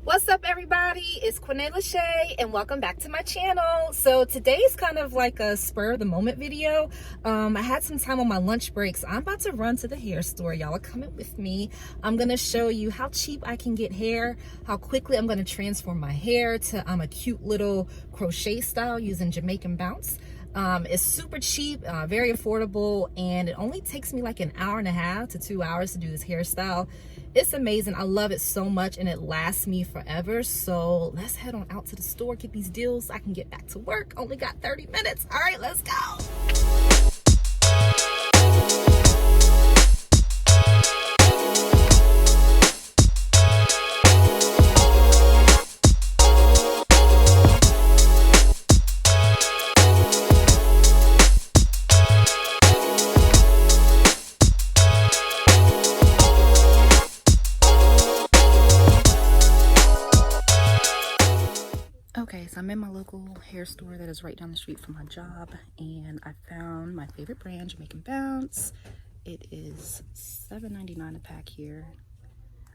What's up, everybody? It's Quinee and welcome back to my channel. So today's kind of like a spur of the moment video. I had some time on my lunch break, so I'm about to run to the hair store. Y'all are coming with me. I'm gonna show you how cheap I can get hair, how quickly I'm gonna transform my hair to a cute little crochet style using Jamaican Bounce. It's super cheap, very affordable, and it only takes me like an hour and a half to 2 hours to do this hairstyle. It's amazing. I love it so much, and it lasts me forever. So let's head on out to the store, get these deals so I can get back to work. Only got 30 minutes. All right, let's go. Okay, so I'm in my local hair store that is right down the street from my job, and I found my favorite brand, Jamaican Bounce. It is $7.99 a pack here.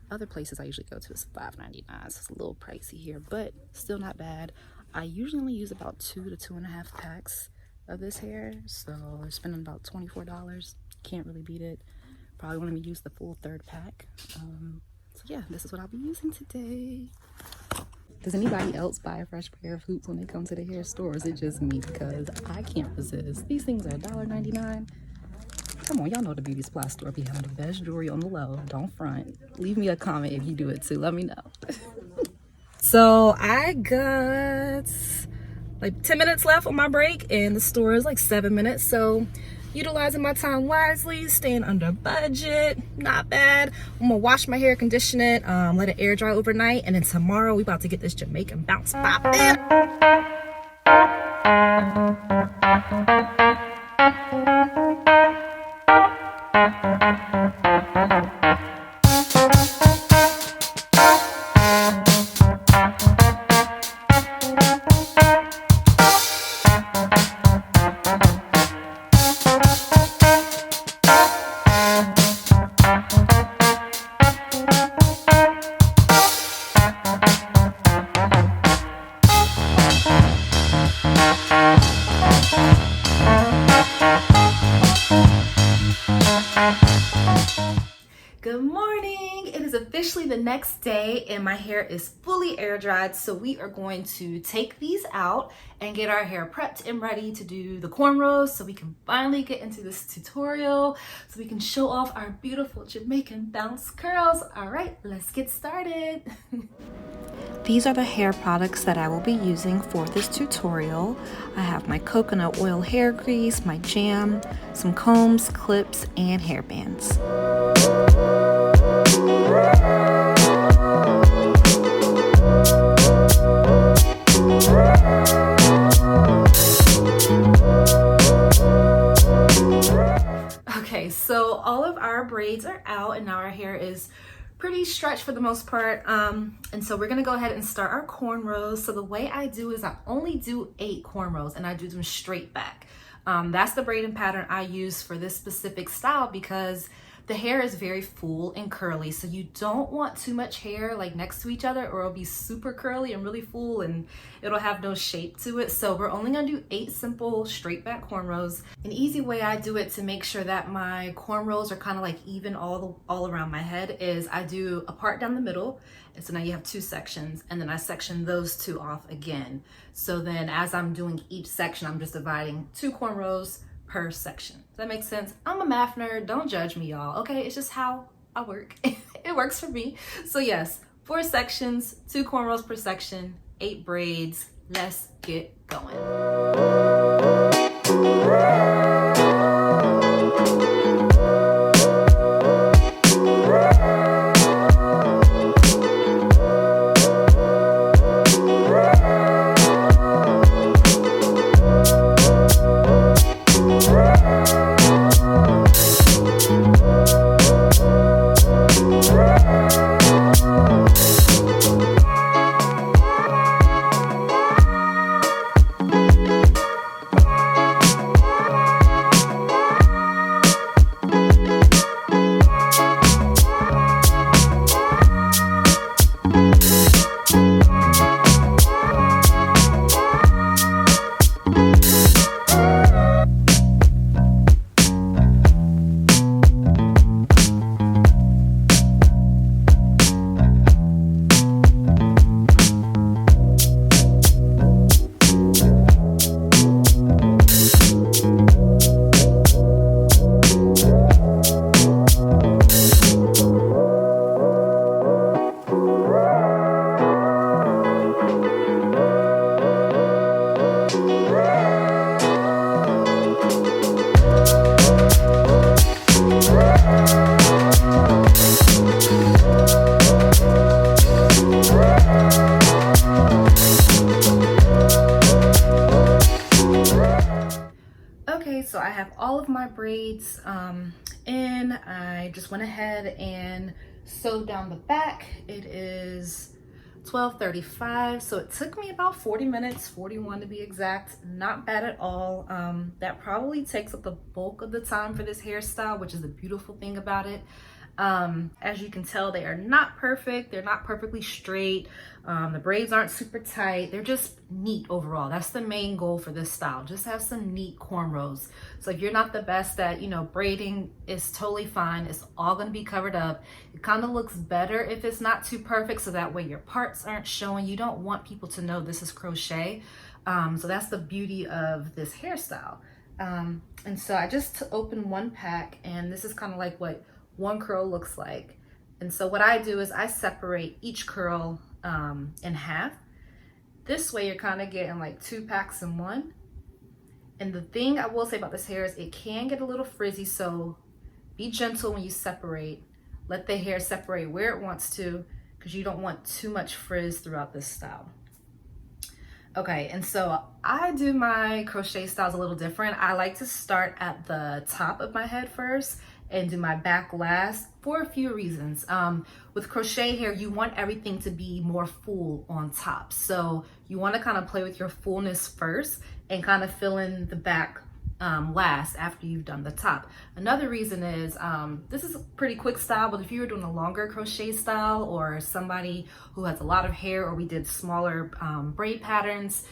Other places I usually go to is $5.99, so it's a little pricey here, but still not bad. I usually only use about 2 to 2.5 packs of this hair, so I'm spending about $24. Can't really beat it. Probably want to use the full third pack. So yeah, this is what I'll be using today. Does anybody else buy a fresh pair of hoops when they come to the hair store? Or is it just me? Because I can't resist. These things are $1.99. Come on, y'all know the beauty supply store be having the best jewelry on the low. Don't front. Leave me a comment if you do it too. Let me know. So I got like 10 minutes left on my break, and the store is like 7 minutes. So utilizing my time wisely, staying under budget, not bad. I'm gonna wash my hair, condition it, let it air dry overnight, and then tomorrow we about to get this Jamaican Bounce poppin'. Good morning. It is officially the next day and my hair is fully air dried, so we are going to take these out and get our hair prepped and ready to do the cornrows so we can finally get into this tutorial so we can show off our beautiful Jamaican Bounce curls. All right, let's get started. These are the hair products that I will be using for this tutorial. I have my coconut oil hair grease, my jam, some combs, clips, and hair bands. Okay, so all of our braids are out and now our hair is pretty stretched for the most part, and so we're gonna go ahead and start our cornrows. So the way I do is I only do 8 cornrows and I do them straight back. That's the braiding pattern I use for this specific style because the hair is very full and curly, so you don't want too much hair like next to each other or it'll be super curly and really full and it'll have no shape to it. So we're only gonna do 8 simple straight back cornrows. An easy way I do it to make sure that my cornrows are kind of like even all around my head is I do a part down the middle, and so now you have 2 sections, and then I section those 2 off again. So then as I'm doing each section, I'm just dividing 2 cornrows per section. Does that make sense? I'm a math nerd, don't judge me, y'all, okay? It's just how I work. It works for me. So yes, 4 sections, 2 cornrows per section, 8 braids. Let's get going. have all of my braids in. I just went ahead and sewed down the back. It is 12:35, so it took me about 40 minutes, 41 to be exact. Not bad at all. That probably takes up the bulk of the time for this hairstyle, which is the beautiful thing about it. As you can tell, they are not perfect. They're not perfectly straight. The braids aren't super tight. They're just neat overall. That's the main goal for this style. Just have some neat cornrows. So if you're not the best at, you know, braiding, it's totally fine. It's all going to be covered up. It kind of looks better if it's not too perfect, so that way your parts aren't showing. You don't want people to know this is crochet. So that's the beauty of this hairstyle. And so I just opened one pack, and this is kind of like what one curl looks like. And so what I do is I separate each curl in half. This way you're kind of getting like 2 packs in one. And the thing I will say about this hair is it can get a little frizzy, so be gentle when you separate. Let the hair separate where it wants to, because you don't want too much frizz throughout this style. Okay, and so I do my crochet styles a little different. I like to start at the top of my head first and do my back last for a few reasons. With crochet hair, you want everything to be more full on top. So you want to kind of play with your fullness first and kind of fill in the back last after you've done the top. Another reason is this is a pretty quick style, but if you were doing a longer crochet style or somebody who has a lot of hair, or we did smaller braid patterns,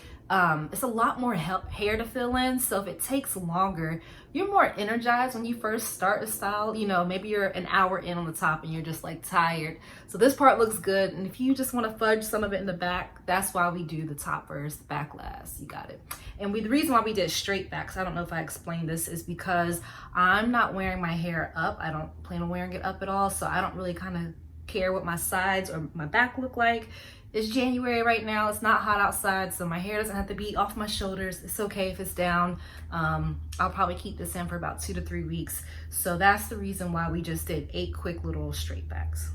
it's a lot more hair to fill in. So if it takes longer, you're more energized when you first start a style. You know, maybe you're an hour in on the top and you're just like tired. So this part looks good. And if you just want to fudge some of it in the back, that's why we do the top first, back last. You got it. And the reason why we did straight backs, I don't know if I explained this, is because I'm not wearing my hair up. I don't plan on wearing it up at all. So I don't really kind of care what my sides or my back look like. It's January right now. It's not hot outside, so my hair doesn't have to be off my shoulders. It's okay if it's down. I'll probably keep this in for about 2 to 3 weeks. So that's the reason why we just did 8 quick little straight backs.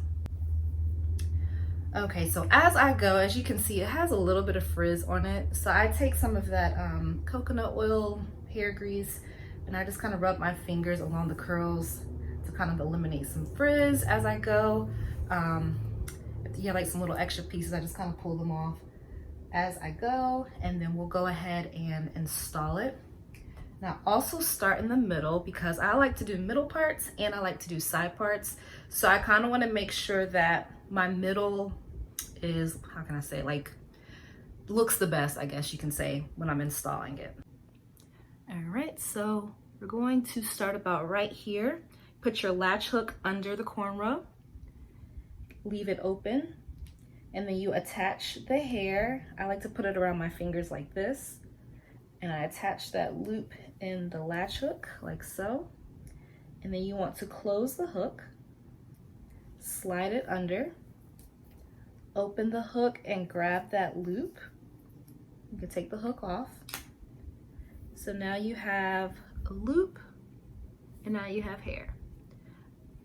Okay, so as I go, as you can see, it has a little bit of frizz on it. So I take some of that coconut oil hair grease, and I just kind of rub my fingers along the curls to kind of eliminate some frizz as I go. If you have like some little extra pieces, I just kind of pull them off as I go, and then we'll go ahead and install it. Now also start in the middle, because I like to do middle parts and I like to do side parts. So I kind of want to make sure that my middle is, how can I say, like looks the best, I guess you can say, when I'm installing it. All right, so we're going to start about right here. Put your latch hook under the cornrow. Leave it open, and then you attach the hair. I like to put it around my fingers like this, and I attach that loop in the latch hook like so, and then you want to close the hook, slide it under, open the hook and grab that loop. You can take the hook off. So now you have a loop, and now you have hair.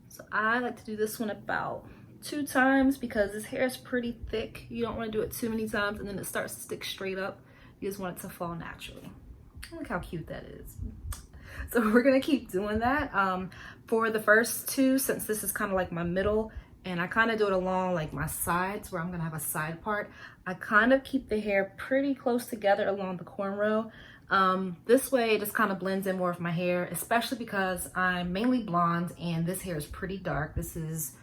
So I like to do this one about 2 times, because this hair is pretty thick. You don't want to do it too many times and then it starts to stick straight up. You just want it to fall naturally. Look how cute that is. So we're gonna keep doing that for the first 2, since this is kind of like my middle, and I kind of do it along like my sides where I'm gonna have a side part. I kind of keep the hair pretty close together along the cornrow. This way it just kind of blends in more of my hair, especially because I'm mainly blonde and this hair is pretty dark. This is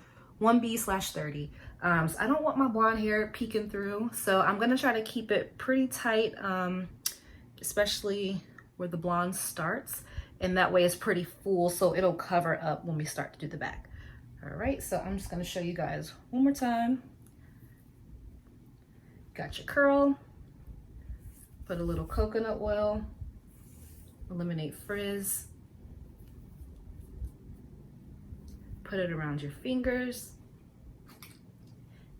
1B/30. So I don't want my blonde hair peeking through, so I'm gonna try to keep it pretty tight, especially where the blonde starts, and that way it's pretty full, so it'll cover up when we start to do the back. All right, so I'm just gonna show you guys one more time. Got your curl, put a little coconut oil, eliminate frizz. Put it around your fingers.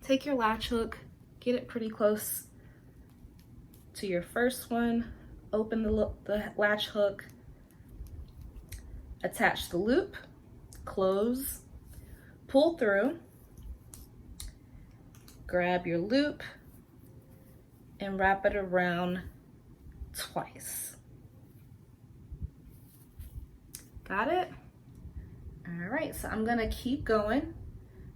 Take your latch hook, get it pretty close to your first one, open the latch hook, attach the loop, close, pull through, grab your loop, and wrap it around twice. Got it? All right, so I'm gonna keep going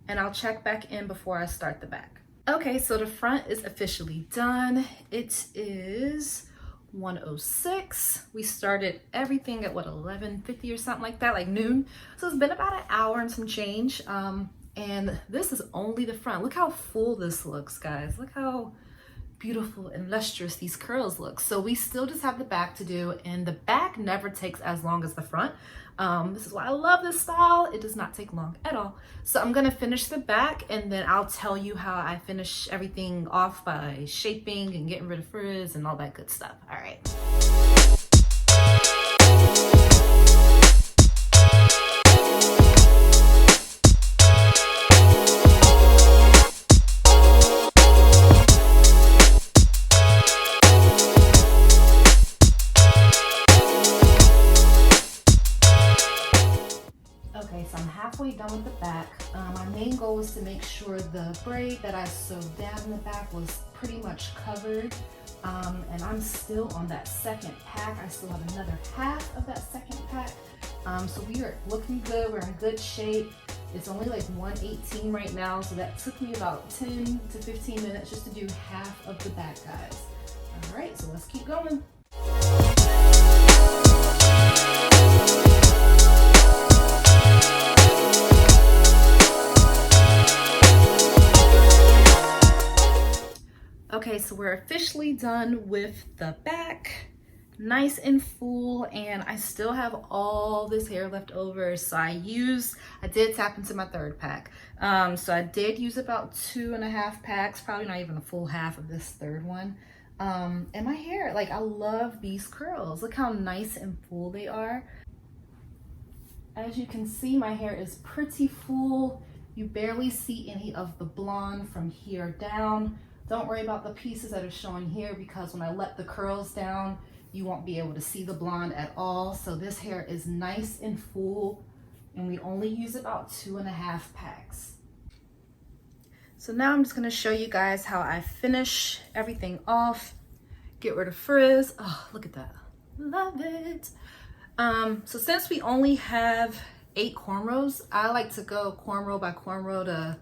and I'll check back in before I start the back. Okay, so the front is officially done. It is 1:06. We started everything at what, 11:50 or something like that, like noon. So it's been about an hour and some change. And this is only the front. Look how full this looks, guys. Look how beautiful and lustrous these curls look. So we still just have the back to do, and the back never takes as long as the front. This is why I love this style. It does not take long at all. So I'm gonna finish the back and then I'll tell you how I finish everything off by shaping and getting rid of frizz and all that good stuff. All right. Okay, so I'm halfway done with the back. My main goal was to make sure the braid that I sewed down in the back was pretty much covered. And I'm still on that second pack. I still have another half of that second pack. So we are looking good. We're in good shape. It's only like 1:18 right now. So that took me about 10 to 15 minutes just to do half of the back, guys. All right, so let's keep going. Okay, so we're officially done with the back, nice and full, and I still have all this hair left over. So I did tap into my third pack. So I did use about 2.5 packs, probably not even a full half of this third one. And my hair, like, I love these curls. Look how nice and full they are. As you can see, my hair is pretty full. You barely see any of the blonde from here down. Don't worry about the pieces that are showing here because when I let the curls down, you won't be able to see the blonde at all. So this hair is nice and full, and we only use about 2.5 packs. So now I'm just gonna show you guys how I finish everything off, get rid of frizz. Oh, look at that, love it. So since we only have 8 cornrows, I like to go cornrow by cornrow to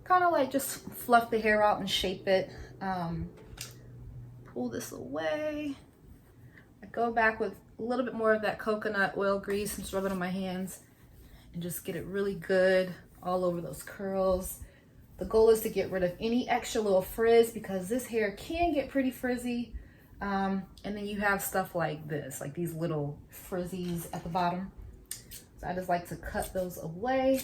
kind of like just fluff the hair out and shape it. Pull this away. I go back with a little bit more of that coconut oil grease and just rub it on my hands and just get it really good all over those curls. The goal is to get rid of any extra little frizz because this hair can get pretty frizzy. And then you have stuff like this, like these little frizzies at the bottom. So I just like to cut those away.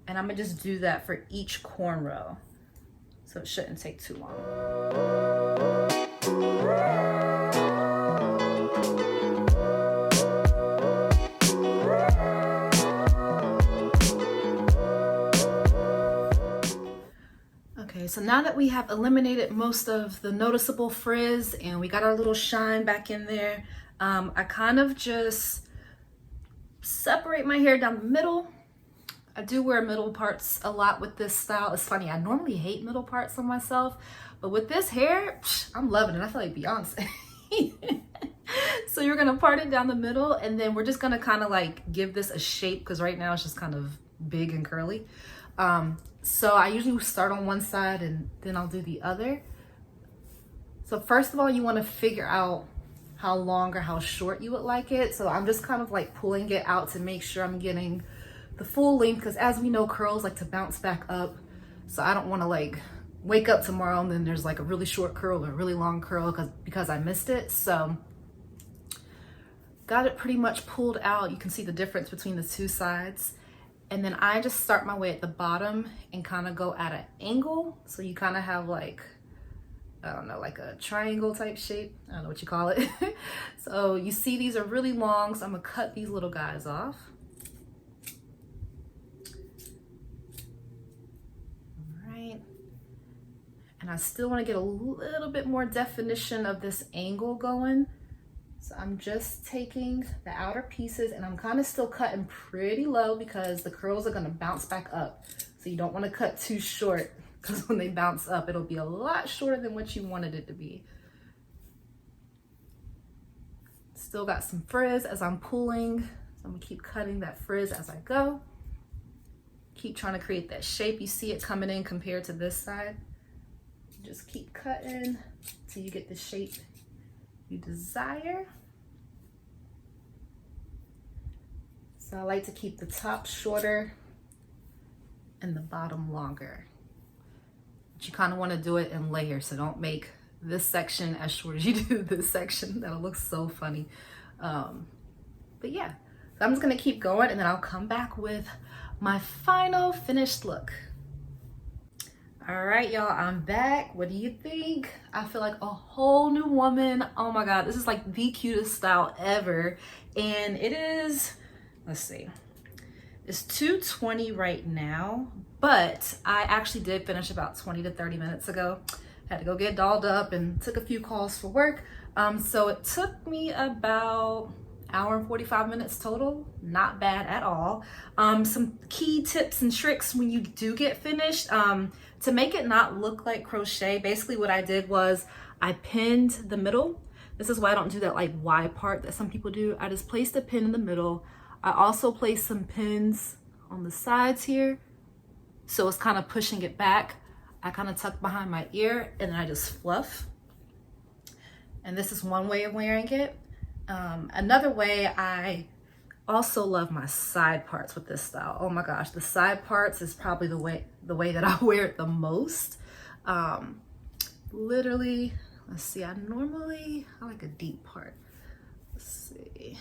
And I'm gonna just do that for each cornrow. So it shouldn't take too long. Okay, so now that we have eliminated most of the noticeable frizz and we got our little shine back in there, I kind of just separate my hair down the middle. I do wear middle parts a lot with this style. It's funny, I normally hate middle parts on myself, but with this hair, I'm loving it. I feel like Beyonce. So you're gonna part it down the middle, and then we're just gonna kind of like give this a shape because right now it's just kind of big and curly. So I usually start on one side and then I'll do the other. So first of all, you wanna figure out how long or how short you would like it. So I'm just kind of like pulling it out to make sure I'm getting the full length, because as we know, curls like to bounce back up. So I don't want to like wake up tomorrow and then there's like a really short curl or a really long curl because I missed it. So got it pretty much pulled out. You can see the difference between the two sides. And then I just start my way at the bottom and kind of go at an angle. So you kind of have like, I don't know, like a triangle type shape. I don't know what you call it. So you see these are really long. So I'm gonna cut these little guys off. And I still want to get a little bit more definition of this angle going. So I'm just taking the outer pieces and I'm kind of still cutting pretty low because the curls are going to bounce back up. So you don't want to cut too short because when they bounce up, it'll be a lot shorter than what you wanted it to be. Still Still got some frizz as I'm pulling. So I'm gonna keep cutting that frizz as I go. Keep trying to create that shape. You see it coming in compared to this side. Just keep cutting till you get the shape you desire. So I like to keep the top shorter and the bottom longer. But you kind of want to do it in layers, so don't make this section as short as you do this section. That'll look so funny. But yeah, so I'm just gonna keep going and then I'll come back with my final finished look. All right, y'all, I'm back. What do you think? I feel like a whole new woman. Oh my God, this is like the cutest style ever. And it is, let's see, it's 2:20 right now, but I actually did finish about 20 to 30 minutes ago. Had to go get dolled up and took a few calls for work. So it took me about hour and 45 minutes total. Not bad at all. Some key tips and tricks when you do get finished. To make it not look like crochet, basically what I did was I pinned the middle. This is why I don't do that like Y part that some people do. I just placed a pin in the middle. I also placed some pins on the sides here. So it's kind of pushing it back. I kind of tuck behind my ear and then I just fluff. And this is one way of wearing it. Another way, I also love my side parts with this style. Oh my gosh, the side parts is probably the way that I wear it the most. Literally, let's see, I like a deep part. Let's see.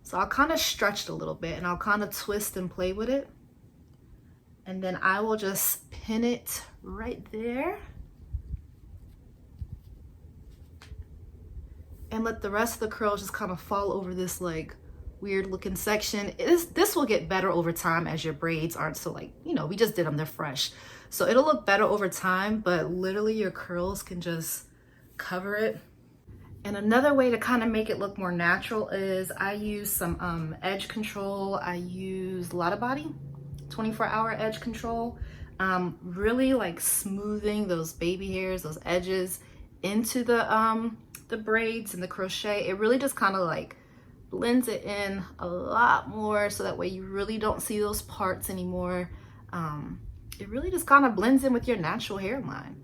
So I'll kind of stretch it a little bit and I'll kind of twist and play with it. And then I will just pin it right there. And let the rest of the curls just kind of fall over this like weird looking section. This will get better over time as your braids aren't so like, you know, we just did them, they're fresh. So it'll look better over time, but literally your curls can just cover it. And another way to kind of make it look more natural is I use some edge control. I use Lotta Body 24-hour edge control. Really like smoothing those baby hairs, those edges into the braids and the crochet. It really just kind of like blends it in a lot more so that way you really don't see those parts anymore. It really just kind of blends in with your natural hairline.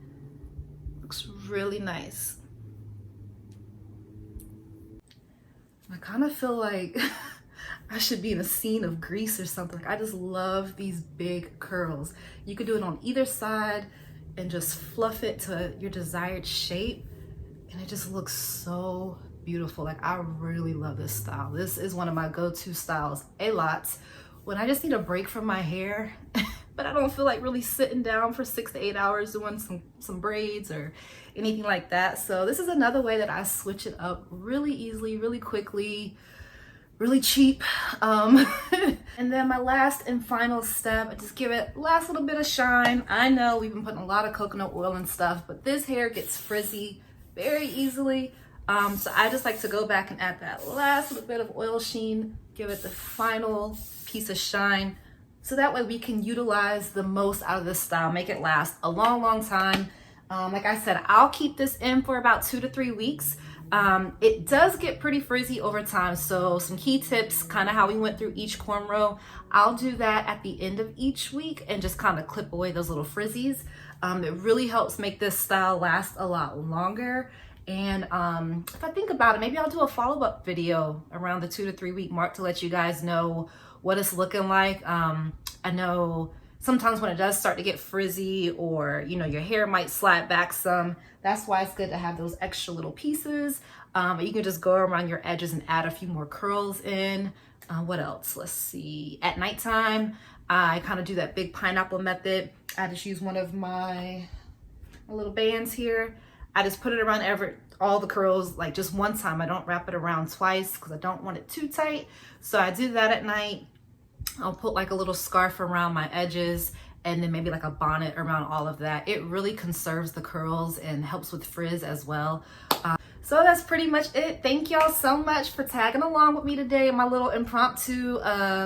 Looks really nice. I kind of feel like I should be in a scene of Grease or something. I just love these big curls. You could do it on either side and just fluff it to your desired shape. And it just looks so beautiful. Like, I really love this style. This is one of my go-to styles a lot when I just need a break from my hair, but I don't feel like really sitting down for 6 to 8 hours doing some braids or anything like that. So this is another way that I switch it up really easily, really quickly, really cheap. And then my last and final step, I just give it last little bit of shine. I know we've been putting a lot of coconut oil and stuff, but this hair gets frizzy very easily. So I just like to go back and add that last little bit of oil sheen, give it the final piece of shine. So that way we can utilize the most out of this style, make it last a long, long time. Like I said, I'll keep this in for about 2 to 3 weeks. It does get pretty frizzy over time. So some key tips, kind of how we went through each cornrow. I'll do that at the end of each week and just kind of clip away those little frizzies. It really helps make this style last a lot longer. And if I think about it, maybe I'll do a follow-up video around the 2 to 3 week mark to let you guys know what it's looking like. I know sometimes when it does start to get frizzy or, you know, your hair might slide back some, that's why it's good to have those extra little pieces. You can just go around your edges and add a few more curls in. What else? Let's see. At nighttime, I kind of do that big pineapple method. I just use one of my little bands here. I just put it around all the curls like just one time. I don't wrap it around twice because I don't want it too tight. So I do that at night. I'll put like a little scarf around my edges and then maybe like a bonnet around all of that. It really conserves the curls and helps with frizz as well. So that's pretty much it. Thank y'all so much for tagging along with me today in my little impromptu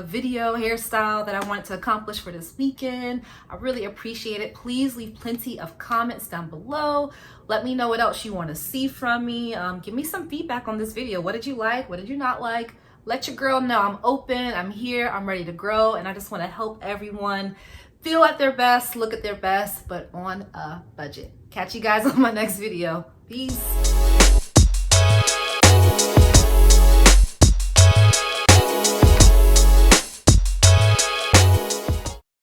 video hairstyle that I wanted to accomplish for this weekend. I really appreciate it. Please leave plenty of comments down below. Let me know what else you want to see from me. Give me some feedback on this video. What did you like? What did you not like? Let your girl know I'm open, I'm here, I'm ready to grow, and I just want to help everyone feel at their best, look at their best, but on a budget. Catch you guys on my next video. Peace.